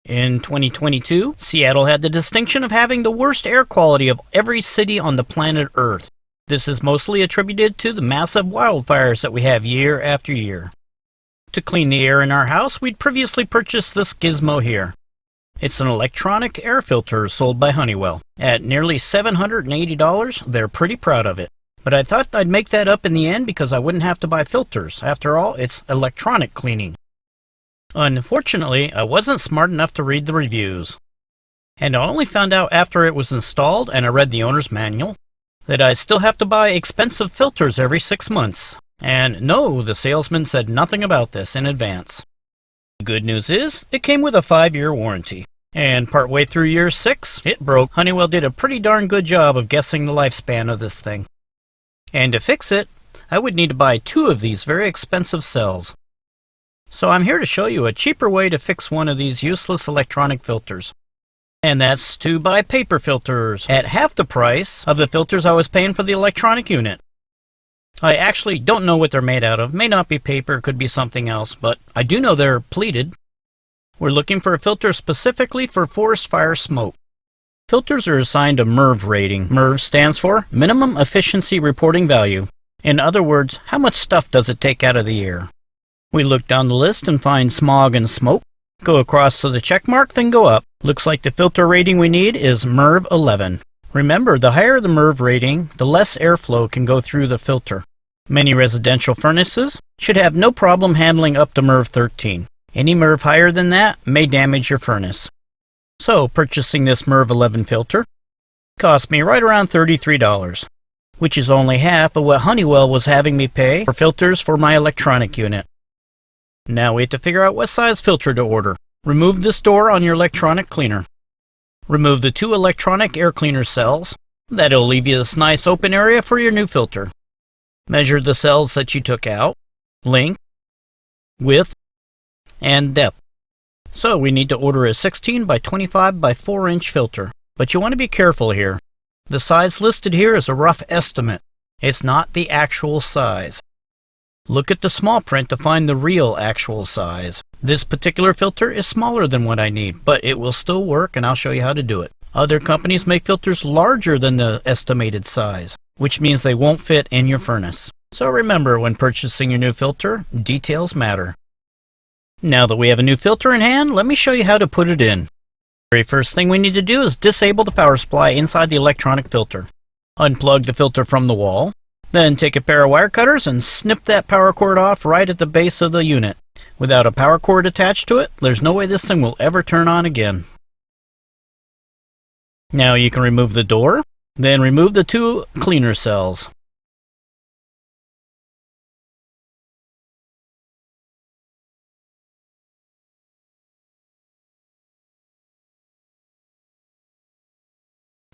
In 2022, Seattle had the distinction of having the worst air quality of every city on the planet Earth. This is mostly attributed to the massive wildfires that we have year after year. To clean the air in our house, we'd previously purchased this gizmo here. It's an electronic air filter sold by Honeywell. At nearly $780, they're pretty proud of it. But I thought I'd make that up in the end because I wouldn't have to buy filters. After all, it's electronic cleaning. Unfortunately, I wasn't smart enough to read the reviews. And I only found out after it was installed and I read the owner's manual that I still have to buy expensive filters every 6 months. And no, the salesman said nothing about this in advance. The good news is, it came with a 5-year warranty. And partway through year 6, it broke. Honeywell did a pretty darn good job of guessing the lifespan of this thing. And to fix it, I would need to buy 2 of these very expensive cells. So I'm here to show you a cheaper way to fix one of these useless electronic filters. And that's to buy paper filters at half the price of the filters I was paying for the electronic unit. I actually don't know what they're made out of. May not be paper, could be something else, but I do know they're pleated. We're looking for a filter specifically for forest fire smoke. Filters are assigned a MERV rating. MERV stands for Minimum Efficiency Reporting Value. In other words, how much stuff does it take out of the air? We look down the list and find smog and smoke. Go across to the check mark, then go up. Looks like the filter rating we need is MERV 11. Remember, the higher the MERV rating, the less airflow can go through the filter. Many residential furnaces should have no problem handling up to MERV 13. Any MERV higher than that may damage your furnace. So, purchasing this MERV 11 filter cost me right around $33, which is only half of what Honeywell was having me pay for filters for my electronic unit. Now we have to figure out what size filter to order. Remove this door on your electronic cleaner. Remove the 2 electronic air cleaner cells. That'll leave you this nice open area for your new filter. Measure the cells that you took out, length, width, and depth. So we need to order a 16 by 25 by 4 inch filter. But you want to be careful here. The size listed here is a rough estimate. It's not the actual size. Look at the small print to find the real actual size. This particular filter is smaller than what I need, but it will still work and I'll show you how to do it. Other companies make filters larger than the estimated size, which means they won't fit in your furnace. So remember, when purchasing your new filter, details matter. Now that we have a new filter in hand, let me show you how to put it in. The very first thing we need to do is disable the power supply inside the electronic filter. Unplug the filter from the wall. Then take a pair of wire cutters and snip that power cord off right at the base of the unit. Without a power cord attached to it, there's no way this thing will ever turn on again. Now you can remove the door, then remove the 2 cleaner cells.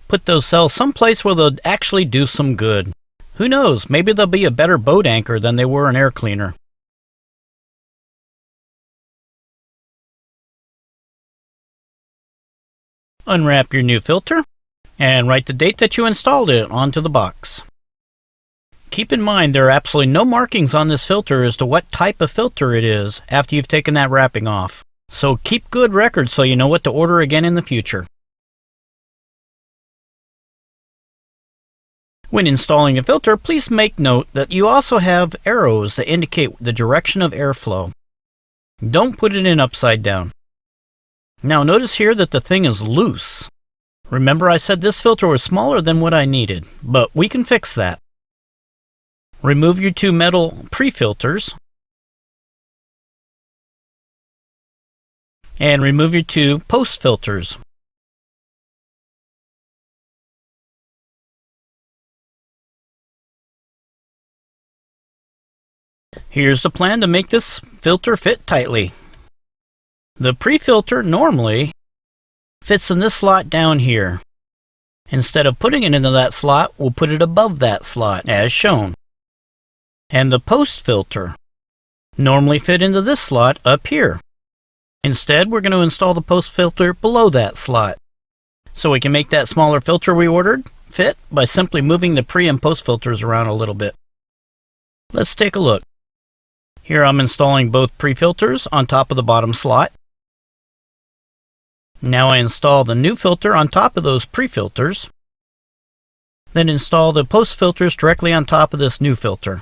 Put those cells someplace where they'll actually do some good. Who knows, maybe they'll be a better boat anchor than they were an air cleaner. Unwrap your new filter and write the date that you installed it onto the box. Keep in mind there are absolutely no markings on this filter as to what type of filter it is after you've taken that wrapping off. So keep good records so you know what to order again in the future. When installing a filter, please make note that you also have arrows that indicate the direction of airflow. Don't put it in upside down. Now notice here that the thing is loose. Remember I said this filter was smaller than what I needed, but we can fix that. Remove your 2 metal pre-filters and remove your 2 post-filters. Here's the plan to make this filter fit tightly. The pre-filter normally fits in this slot down here. Instead of putting it into that slot, we'll put it above that slot, as shown. And the post-filter normally fit into this slot up here. Instead, we're going to install the post-filter below that slot. So we can make that smaller filter we ordered fit by simply moving the pre and post filters around a little bit. Let's take a look. Here I'm installing both pre-filters on top of the bottom slot. Now I install the new filter on top of those pre-filters. Then install the post filters directly on top of this new filter.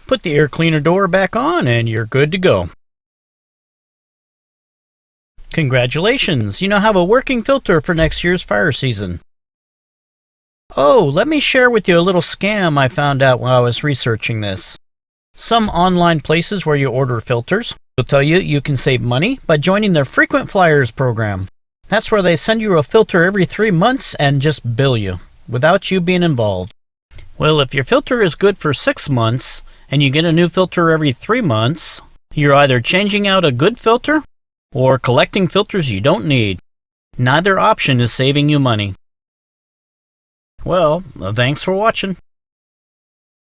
Put the air cleaner door back on and you're good to go. Congratulations, you now have a working filter for next year's fire season. Oh, let me share with you a little scam I found out while I was researching this. Some online places where you order filters will tell you you can save money by joining their frequent flyers program. That's where they send you a filter every 3 months and just bill you, without you being involved. Well, if your filter is good for 6 months and you get a new filter every 3 months, you're either changing out a good filter or collecting filters you don't need. Neither option is saving you money. Well, thanks for watching.